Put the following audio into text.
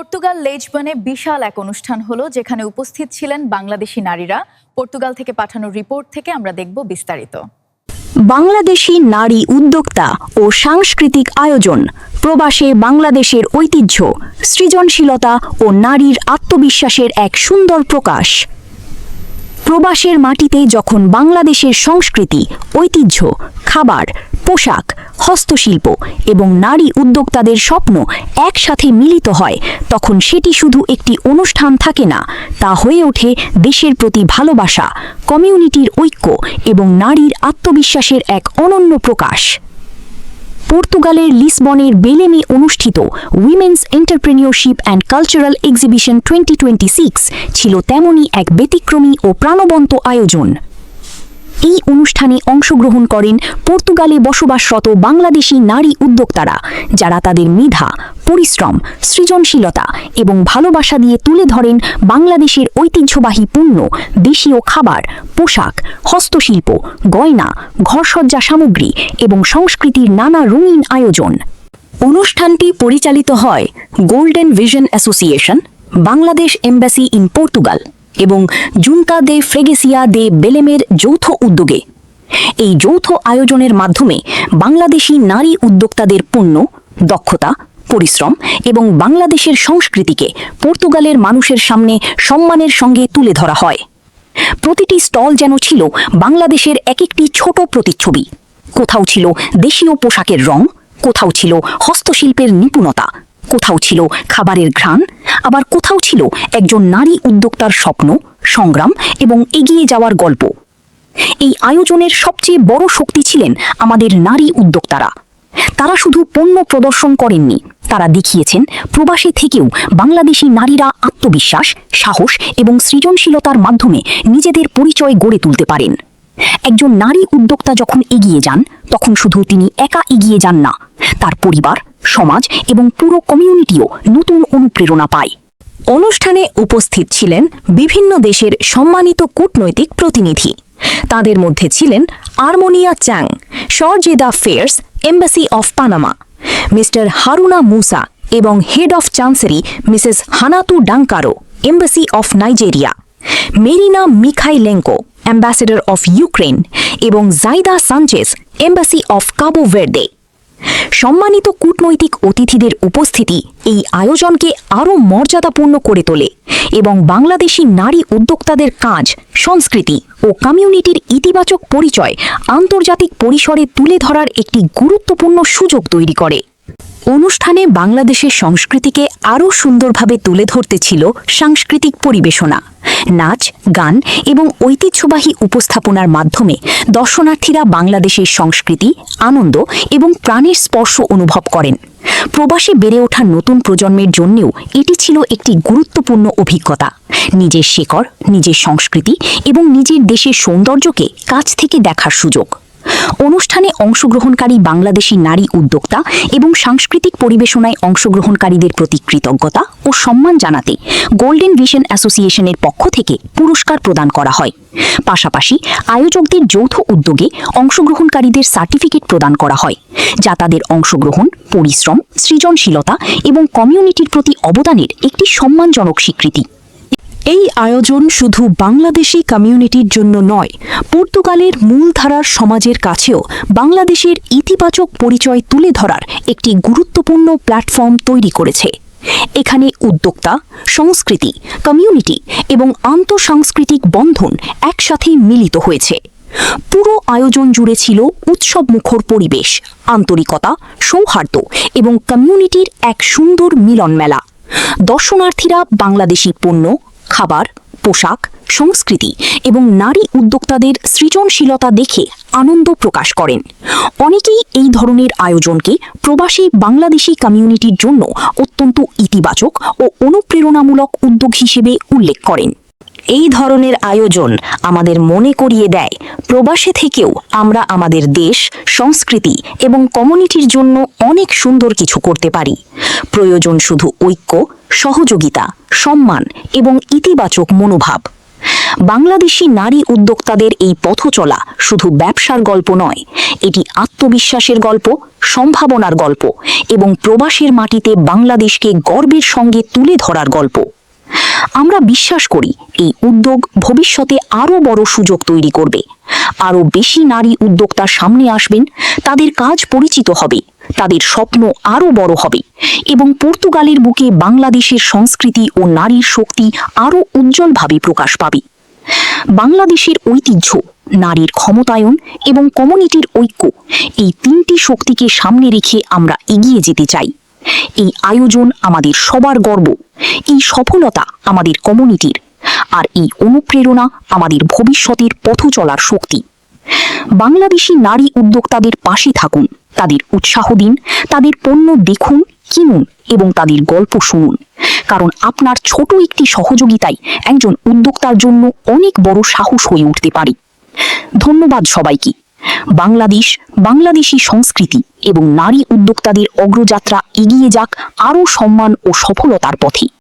Portugal লিসবনে বিশাল এক অনুষ্ঠান হলো, যেখানে উপস্থিত ছিলেন বাংলাদেশি নারীরা। পর্তুগাল থেকে পাঠানো রিপোর্ট থেকে আমরা দেখব বিস্তারিত। বাংলাদেশি নারী উদ্যোক্তা ও সাংস্কৃতিক আয়োজন, প্রবাসে বাংলাদেশের ঐতিহ্য, সৃজনশীলতা ও নারীর আত্মবিশ্বাসের এক সুন্দর প্রকাশ। প্রবাসের মাটিতে যখন বাংলাদেশের সংস্কৃতি, ঐতিহ্য, খাবার, পোশাক, হস্তশিল্প এবং নারী উদ্যোক্তাদের স্বপ্ন একসাথে মিলিত হয়, তখন সেটি শুধু একটি অনুষ্ঠান থাকে না, তা হয়ে ওঠে দেশের প্রতি ভালোবাসা, কমিউনিটির ঐক্য এবং নারীর আত্মবিশ্বাসের এক অনন্য প্রকাশ। পর্তুগালের লিসবনের বেলেমে অনুষ্ঠিত women's entrepreneurship and cultural exhibition 2026 ছিল তেমনই এক ব্যতিক্রমী ও প্রাণবন্ত আয়োজন। এই অনুষ্ঠানে অংশগ্রহণ করেন পর্তুগালে বসবাসরত বাংলাদেশি নারী উদ্যোক্তারা, যারা তাদের মেধা, পরিশ্রম, সৃজনশীলতা এবং ভালোবাসা দিয়ে তুলে ধরেন বাংলাদেশের ঐতিহ্যবাহী পণ্য, দেশীয় খাবার, পোশাক, হস্তশিল্প, গয়না, ঘরসজ্জা সামগ্রী এবং সংস্কৃতির নানা রঙিন আয়োজন। অনুষ্ঠানটি পরিচালিত হয় golden vision association, Bangladesh embassy in Portugal এবং জুনতা দে ফ্রেগেসিয়া দে বেলেমের যৌথ উদ্যোগে। এই যৌথ আয়োজনের মাধ্যমে বাংলাদেশি নারী উদ্যোক্তাদের পণ্য, দক্ষতা, পরিশ্রম এবং বাংলাদেশের সংস্কৃতিকে পর্তুগালের মানুষের সামনে সম্মানের সঙ্গে তুলে ধরা হয়। প্রতিটি স্টল যেন ছিল বাংলাদেশের এক একটি ছোট প্রতিচ্ছবি। কোথাও ছিল দেশীয় পোশাকের রং, কোথাও ছিল হস্তশিল্পের নিপুণতা, কোথাও ছিল খাবারের ঘ্রাণ, আবার কোথাও ছিল একজন নারী উদ্যোক্তার স্বপ্ন, সংগ্রাম এবং এগিয়ে যাওয়ার গল্প। এই আয়োজনের সবচেয়ে বড় শক্তি ছিলেন আমাদের নারী উদ্যোক্তারা। তারা শুধু পণ্য প্রদর্শন করেননি, তারা দেখিয়েছেন প্রবাসী থেকেও বাংলাদেশি নারীরা আত্মবিশ্বাস, সাহস এবং সৃজনশীলতার মাধ্যমে নিজেদের পরিচয় গড়ে তুলতে পারেন। একজন নারী উদ্যোক্তা যখন এগিয়ে যান, তখন শুধু তিনি একা এগিয়ে যান না, তার পরিবার, সমাজ এবং পুরো কমিউনিটিও নতুন অনুপ্রেরণা পায়। অনুষ্ঠানে উপস্থিত ছিলেন বিভিন্ন দেশের সম্মানিত কূটনৈতিক প্রতিনিধি। তাদের মধ্যে ছিলেন Armonia Chang, charge d'affaires, embassy of Panama, mister Haruna Musa এবং head of chancery Mrs Hanatu Dankaro, embassy of Nigeria, Marina Mikhailenko, ambassador of Ukraine এবং Zaida Sanchez, embassy of Cabo Verde. সম্মানিত কূটনৈতিক অতিথিদের উপস্থিতি এই আয়োজনকে আরও মর্যাদাপূর্ণ করে তোলে এবং বাংলাদেশি নারী উদ্যোক্তাদের কাজ, সংস্কৃতি ও কমিউনিটির ইতিবাচক পরিচয় আন্তর্জাতিক পরিসরে তুলে ধরার একটি গুরুত্বপূর্ণ সুযোগ তৈরি করে। অনুষ্ঠানে বাংলাদেশের সংস্কৃতিকে আরও সুন্দরভাবে তুলে ধরতে ছিল সাংস্কৃতিক পরিবেশনা, নাচ, গান এবং ঐতিহ্যবাহী উপস্থাপনার মাধ্যমে দর্শনার্থীরা বাংলাদেশের সংস্কৃতি, আনন্দ এবং প্রাণের স্পর্শ অনুভব করেন। প্রবাসে বেড়ে ওঠা নতুন প্রজন্মের জন্যও এটি ছিল একটি গুরুত্বপূর্ণ অভিজ্ঞতা। নিজের শেকড়, নিজের সংস্কৃতি এবং নিজের দেশের সৌন্দর্যকে কাছ থেকে দেখার সুযোগ। অনুষ্ঠানে অংশগ্রহণকারী বাংলাদেশি নারী উদ্যোক্তা এবং সাংস্কৃতিক পরিবেশনায় অংশগ্রহণকারীদের প্রতি কৃতজ্ঞতা ও সম্মান জানাতে গোল্ডেন ভিশন অ্যাসোসিয়েশনের পক্ষ থেকে পুরস্কার প্রদান করা হয়। পাশাপাশি আয়োজকদের যৌথ উদ্যোগে অংশগ্রহণকারীদের সার্টিফিকেট প্রদান করা হয়, যা তাদের অংশগ্রহণ, পরিশ্রম, সৃজনশীলতা এবং কমিউনিটির প্রতি অবদানের একটি সম্মানজনক স্বীকৃতি। এই আয়োজন শুধু বাংলাদেশি কমিউনিটির জন্য নয়, পর্তুগালের মূলধারার সমাজের কাছেও বাংলাদেশের ইতিবাচক পরিচয় তুলে ধরার একটি গুরুত্বপূর্ণ প্ল্যাটফর্ম তৈরি করেছে। এখানে উদ্যোক্তা, সংস্কৃতি, কমিউনিটি এবং আন্তঃসাংস্কৃতিক বন্ধন একসাথে মিলিত হয়েছে। পুরো আয়োজন জুড়ে ছিল উৎসবমুখর পরিবেশ, আন্তরিকতা, সৌহার্দ্য এবং কমিউনিটির এক সুন্দর মিলন মেলা। দর্শনার্থীরা বাংলাদেশি পণ্য, খাবার, পোশাক, সংস্কৃতি এবং নারী উদ্যোক্তাদের সৃজনশীলতা দেখে আনন্দ প্রকাশ করেন। অনেকেই এই ধরনের আয়োজনকে প্রবাসী বাংলাদেশি কমিউনিটির জন্য অত্যন্ত ইতিবাচক ও অনুপ্রেরণামূলক উদ্যোগ হিসেবে উল্লেখ করেন। এই ধরনের আয়োজন আমাদের মনে করিয়ে দেয়, প্রবাসে থেকেও আমরা আমাদের দেশ, সংস্কৃতি এবং কমিউনিটির জন্য অনেক সুন্দর কিছু করতে পারি। প্রয়োজন শুধু ঐক্য, সহযোগিতা, সম্মান এবং ইতিবাচক মনোভাব। বাংলাদেশি নারী উদ্যোক্তাদের এই পথ চলা শুধু ব্যবসার গল্প নয়, এটি আত্মবিশ্বাসের গল্প, সম্ভাবনার গল্প এবং প্রবাসের মাটিতে বাংলাদেশকে গর্বের সঙ্গে তুলে ধরার গল্প। আমরা বিশ্বাস করি এই উদ্যোগ ভবিষ্যতে আরও বড় সুযোগ তৈরি করবে। আরও বেশি নারী উদ্যোক্তা সামনে আসবেন, তাদের কাজ পরিচিত হবে, তাদের স্বপ্ন আরও বড় হবে এবং পর্তুগালের বুকে বাংলাদেশের সংস্কৃতি ও নারীর শক্তি আরও উজ্জ্বলভাবে প্রকাশ পাবে। বাংলাদেশের ঐতিহ্য, নারীর ক্ষমতায়ন এবং কমিউনিটির ঐক্য, এই তিনটি শক্তিকে সামনে রেখে আমরা এগিয়ে যেতে চাই। এই আয়োজন আমাদের সবার গর্ব, এই সফলতা আমাদের কমিউনিটির, আর এই অনুপ্রেরণা আমাদের ভবিষ্যতের পথ চলার শক্তি। বাংলাদেশি নারী উদ্যোক্তাদের পাশে থাকুন, তাদের উৎসাহ দিন, তাদের পণ্য দেখুন, কিনুন এবং তাদের গল্প শুনুন, কারণ আপনার ছোট একটি সহযোগিতাই একজন উদ্যোক্তার জন্য অনেক বড় সাহস হয়ে উঠতে পারে। ধন্যবাদ সবাইকে। বাংলাদেশ, বাংলাদেশি সংস্কৃতি এবং নারী উদ্যোক্তাদের অগ্রযাত্রা এগিয়ে যাক আরও সম্মান ও সফলতার পথে।